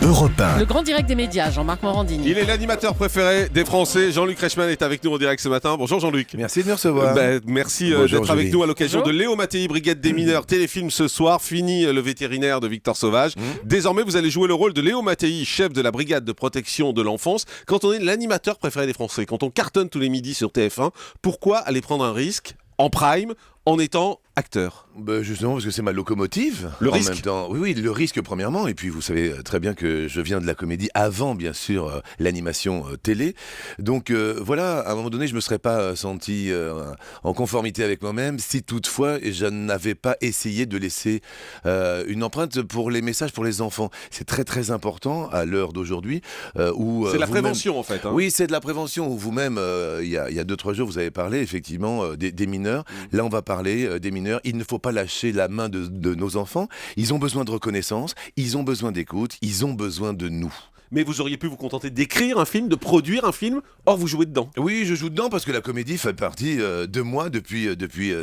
Europe 1. Le grand direct des médias, Jean-Marc Morandini. Il est l'animateur préféré des Français. Jean-Luc Reichmann est avec nous en direct ce matin. Bonjour Jean-Luc. Merci de me recevoir. Merci Bonjour, d'être avec Julie. nous à l'occasion Bonjour. de Léo Mattei, Brigade des mineurs, téléfilm ce soir. Fini le vétérinaire de Victor Sauvage. Désormais, vous allez jouer le rôle de Léo Mattei, chef de la brigade de protection de l'enfance. Quand on est l'animateur préféré des Français, quand on cartonne tous les midis sur TF1, pourquoi aller prendre un risque en prime en étant acteur? Justement parce que c'est ma locomotive. Le en risque. même temps. Oui, le risque premièrement. Et puis vous savez très bien que je viens de la comédie avant, bien sûr, l'animation télé. Donc voilà, à un moment donné, je me serais pas senti en conformité avec moi-même si toutefois je n'avais pas essayé de laisser une empreinte pour les messages pour les enfants. C'est très très important à l'heure d'aujourd'hui. Où C'est la vous-même- prévention en fait. Hein. Oui, c'est de la prévention. Vous-même, il y a 2-3 jours, vous avez parlé effectivement des mineurs. Là, on va parler des mineurs. Il ne faut pas lâcher la main de nos enfants. Ils ont besoin de reconnaissance, ils ont besoin d'écoute, ils ont besoin de nous. Mais vous auriez pu vous contenter d'écrire un film, de produire un film, or vous jouez dedans. Oui, je joue dedans parce que la comédie fait partie de moi depuis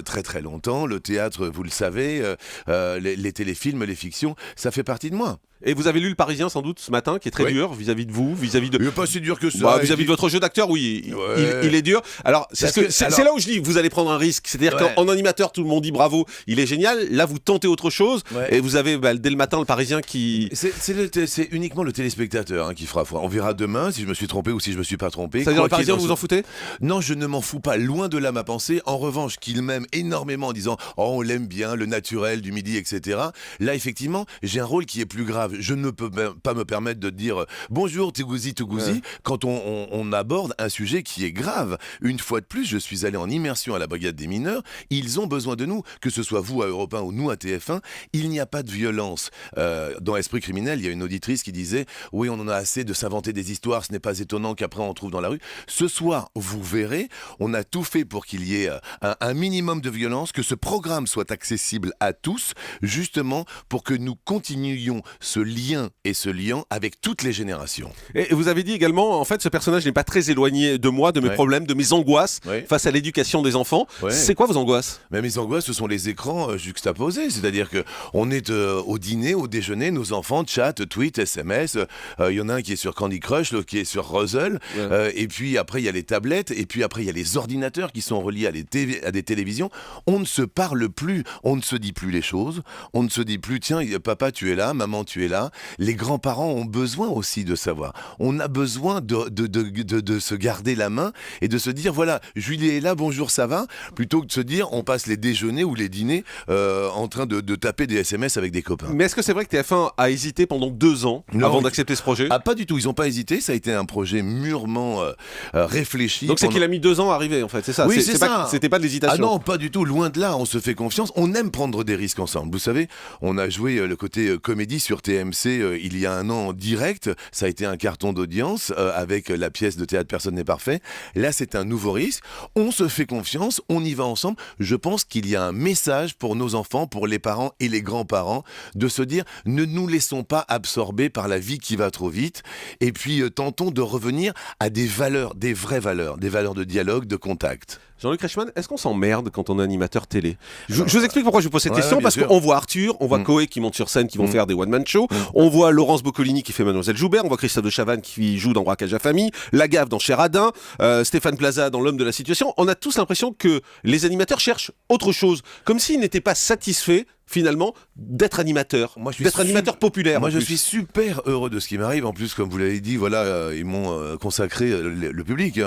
très très longtemps. Le théâtre, vous le savez, les téléfilms, les fictions, ça fait partie de moi. Et vous avez lu Le Parisien sans doute ce matin, qui est très Oui. dur vis-à-vis de vous, vis-à-vis de... Il n'est pas si dur que ça. Bah, vis-à-vis de votre jeu d'acteur, oui, Ouais. il est dur. Alors, Parce que- c'est alors- là où je dis, vous allez prendre un risque. C'est-à-dire Ouais. qu'en animateur, tout le monde dit bravo, il est génial. Là, vous tentez autre chose. Ouais. Et vous avez, dès le matin, Le Parisien qui... C'est uniquement le téléspectateur qui fera foi. On verra demain si je me suis trompé ou si je me suis pas trompé. C'est-à-dire, Le Quoi qu'il Parisien, en vous vous soit- en foutez? Non, je ne m'en fous pas, loin de là ma pensée. En revanche, qu'il m'aime énormément en disant « Oh, on l'aime bien, le naturel du midi, etc. » Là, effectivement, j'ai un rôle qui est plus grave. Je ne peux pas me permettre de dire « Bonjour, Tougouzi, Tougouzi Ouais. » quand on aborde un sujet qui est grave. Une fois de plus, je suis allé en immersion à la brigade des mineurs. Ils ont besoin de nous, que ce soit vous à Europe 1 ou nous à TF1. Il n'y a pas de violence. Dans Esprit criminel, il y a une auditrice qui disait « Oui, on en a assez de s'inventer des histoires. Ce n'est pas étonnant qu'après on trouve dans la rue. » Ce soir, vous verrez, on a tout fait pour qu'il y ait un minimum de violence, que ce programme soit accessible à tous, justement pour que nous continuions ce lien et ce lien avec toutes les générations. Et vous avez dit également, en fait, ce personnage n'est pas très éloigné de moi, de mes Ouais. problèmes, de mes angoisses Ouais. face à l'éducation des enfants. Ouais. C'est quoi vos angoisses? Mais mes angoisses, ce sont les écrans juxtaposés. C'est-à-dire qu'on est au dîner, au déjeuner, nos enfants chattent, tweetent, SMS. Il y en a un qui est sur Candy Crush, l'autre qui est sur Ruzzle. Ouais. Et puis après, il y a les tablettes. Et puis après, il y a les ordinateurs qui sont reliés à des télévisions. On ne se parle plus. On ne se dit plus les choses. On ne se dit plus, tiens, papa, tu es là, maman, tu es là. Les grands-parents ont besoin aussi de savoir. On a besoin de se garder la main et de se dire, voilà, Julie est là, bonjour, ça va, plutôt que de se dire, on passe les déjeuners ou les dîners en train de taper des SMS avec des copains. Mais est-ce que c'est vrai que TF1 a hésité pendant 2 ans Non. avant d'accepter ce projet? Ah, pas du tout, ils n'ont pas hésité, ça a été un projet mûrement réfléchi. Donc c'est pendant- qu'il a mis 2 ans à arriver, en fait, c'est ça? Oui, c'est pas- ça. C'était pas de l'hésitation? Ah non, pas du tout, loin de là, on se fait confiance, on aime prendre des risques ensemble. Vous savez, on a joué le côté comédie sur TMC il y a un an en direct, ça a été un carton d'audience avec la pièce de théâtre Personne n'est parfait. Là, c'est un nouveau risque, on se fait confiance, on y va ensemble. Je pense qu'il y a un message pour nos enfants, pour les parents et les grands-parents, de se dire, ne nous laissons pas absorber par la vie qui va trop vite, et puis tentons de revenir à des valeurs, des vraies valeurs, des valeurs de dialogue, de contact. Jean-Luc Reichmann, est-ce qu'on s'emmerde quand on est animateur télé? Je vous explique pourquoi je vous pose cette Ouais, question, bien parce sûr. qu'on voit Arthur, on voit Coé qui monte sur scène, qui vont faire des one-man shows, on voit Laurence Boccolini qui fait Mademoiselle Joubert, on voit Christophe de Chavannes qui joue dans Braquage à famille, Lagaffe dans Cher Adin, Stéphane Plaza dans L'homme de la situation. On a tous l'impression que les animateurs cherchent autre chose, comme s'ils n'étaient pas satisfaits finalement d'être animateur, Moi, je suis d'être animateur populaire. Moi, en je plus. suis super heureux de ce qui m'arrive. En plus, comme vous l'avez dit, voilà, ils m'ont consacré le public,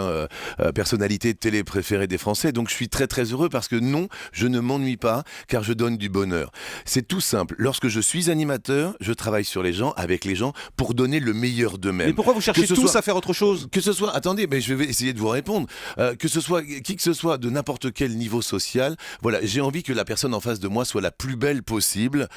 personnalité de télé préférée des Français. Donc, je suis très, très heureux parce que non, je ne m'ennuie pas, car je donne du bonheur. C'est tout simple. Lorsque je suis animateur, je travaille sur les gens, avec les gens, pour donner le meilleur d'eux-mêmes. Mais pourquoi vous cherchez Que ce tous soit- à faire autre chose? Que ce soit, attendez, mais je vais essayer de vous répondre. Que ce soit qui que ce soit de n'importe quel niveau social, voilà, j'ai envie que la personne en face de moi soit la plus belle possible.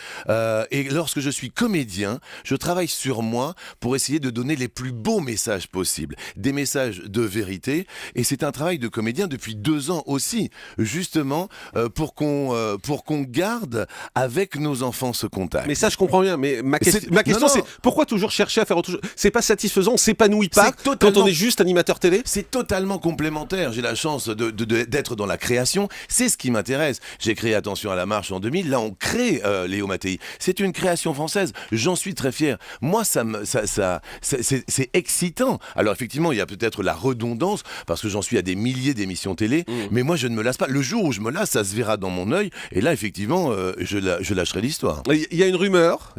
Et lorsque je suis comédien, je travaille sur moi pour essayer de donner les plus beaux messages possibles, des messages de vérité. Et c'est un travail de comédien depuis 2 ans aussi, justement pour qu'on garde avec nos enfants ce contact. Mais ça, je comprends bien. Mais ma question, Non, c'est pourquoi toujours chercher à faire autre chose? C'est pas satisfaisant, on s'épanouit pas C'est totalement- quand on est juste animateur télé? C'est totalement complémentaire. J'ai la chance d'être dans la création. C'est ce qui m'intéresse. J'ai créé Attention à la marche en 2000. Là, on crée Léo Mattei. C'est une création française. J'en suis très fier. Moi, c'est excitant. Alors effectivement, il y a peut-être la redondance parce que j'en suis à des milliers d'émissions télé, mais moi, je ne me lasse pas. Le jour où je me lasse, ça se verra dans mon œil. Et là, effectivement, je lâcherai l'histoire. Il y a une rumeur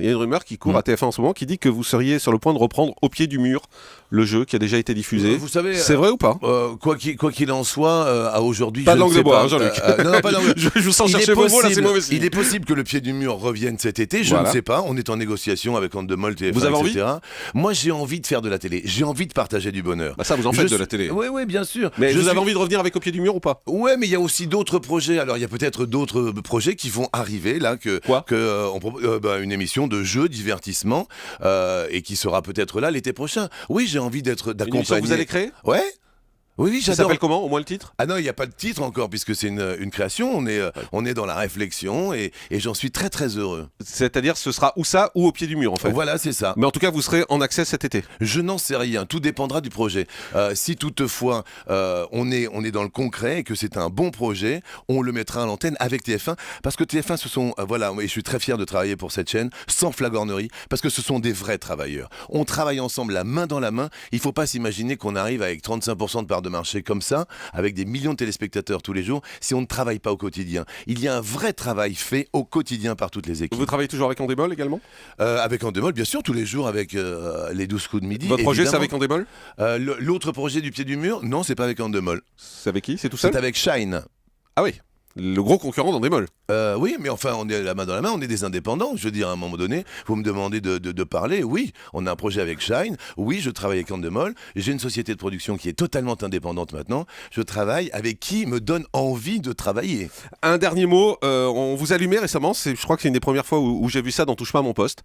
qui court à TF1 en ce moment qui dit que vous seriez sur le point de reprendre Au pied du mur, le jeu qui a déjà été diffusé. Vous savez, c'est vrai ou pas? Quoi qu'il en soit, à aujourd'hui, pas je de ne langue sais de bois, pas. hein, Jean-Luc. Non, pas de langue. je vous sens chercher vos mots, là c'est mauvais signe. Il est possible que Le Pied du Mur revienne cet été, je ne sais pas. On est en négociation avec Endemol, TF1, vous avez etc. Moi, j'ai envie de faire de la télé. J'ai envie de partager du bonheur. Bah ça, vous en faites de la télé. Oui, bien sûr. Mais vous avez envie de revenir avec Au pied du mur ou pas? Ouais, mais il y a aussi d'autres projets. Alors, il y a peut-être d'autres projets qui vont arriver là, une émission de jeux, divertissement, et qui sera peut-être là l'été prochain. Oui, j'ai envie d'accompagner. Vous allez créer? Ouais. Oui, ça j'adore. s'appelle comment, au moins le titre? Ah non, il n'y a pas de titre encore, puisque c'est une création. On est dans la réflexion et j'en suis très très heureux. C'est-à-dire, ce sera ou ça ou Au pied du mur, en fait. Voilà, c'est ça. Mais en tout cas, vous serez en accès cet été. Je n'en sais rien, tout dépendra du projet. Si toutefois on est dans le concret et que c'est un bon projet, on le mettra à l'antenne avec TF1, parce que TF1, ce sont, et je suis très fier de travailler pour cette chaîne, sans flagornerie, parce que ce sont des vrais travailleurs. On travaille ensemble, la main dans la main. Il ne faut pas s'imaginer qu'on arrive avec 35% de part de marché comme ça, avec des millions de téléspectateurs tous les jours, si on ne travaille pas au quotidien. Il y a un vrai travail fait au quotidien par toutes les équipes. Vous travaillez toujours avec Endemol également? Avec Endemol, bien sûr, tous les jours avec les 12 coups de midi. Votre projet, c'est évidemment. avec Endemol? L'autre projet du Pied du Mur, non, c'est pas avec Endemol. C'est avec qui? C'est tout seul? C'est avec Shine. Ah oui, le gros concurrent d'Endemol. Oui, mais enfin, on est la main dans la main, on est des indépendants. Je veux dire, à un moment donné, vous me demandez de parler. Oui, on a un projet avec Shine. Oui, je travaille avec Endemol. J'ai une société de production qui est totalement indépendante maintenant. Je travaille avec qui me donne envie de travailler. Un dernier mot, on vous allumait récemment, je crois que c'est une des premières fois où j'ai vu ça dans Touche pas à mon poste.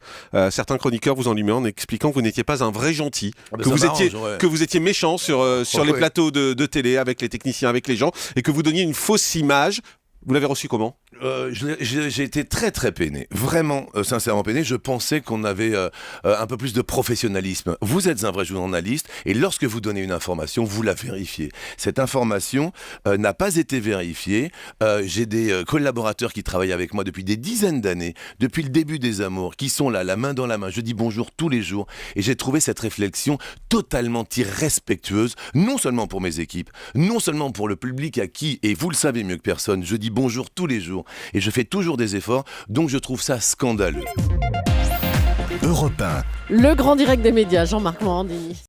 Certains chroniqueurs vous enlumaient en expliquant que vous n'étiez pas un vrai gentil, que vous étiez méchant sur les plateaux de télé, avec les techniciens, avec les gens, et que vous donniez une fausse image. Vous l'avez reçu comment? J'ai été très très peiné, vraiment sincèrement peiné. Je pensais qu'on avait un peu plus de professionnalisme. Vous êtes un vrai journaliste et lorsque vous donnez une information, vous la vérifiez. Cette information n'a pas été vérifiée. J'ai des collaborateurs qui travaillent avec moi depuis des dizaines d'années, depuis le début des Amours, qui sont là, la main dans la main. Je dis bonjour tous les jours et j'ai trouvé cette réflexion totalement irrespectueuse, non seulement pour mes équipes, non seulement pour le public à qui, et vous le savez mieux que personne, je dis bonjour tous les jours. Et je fais toujours des efforts, donc je trouve ça scandaleux. Le grand direct des médias, Jean-Marc Morandini.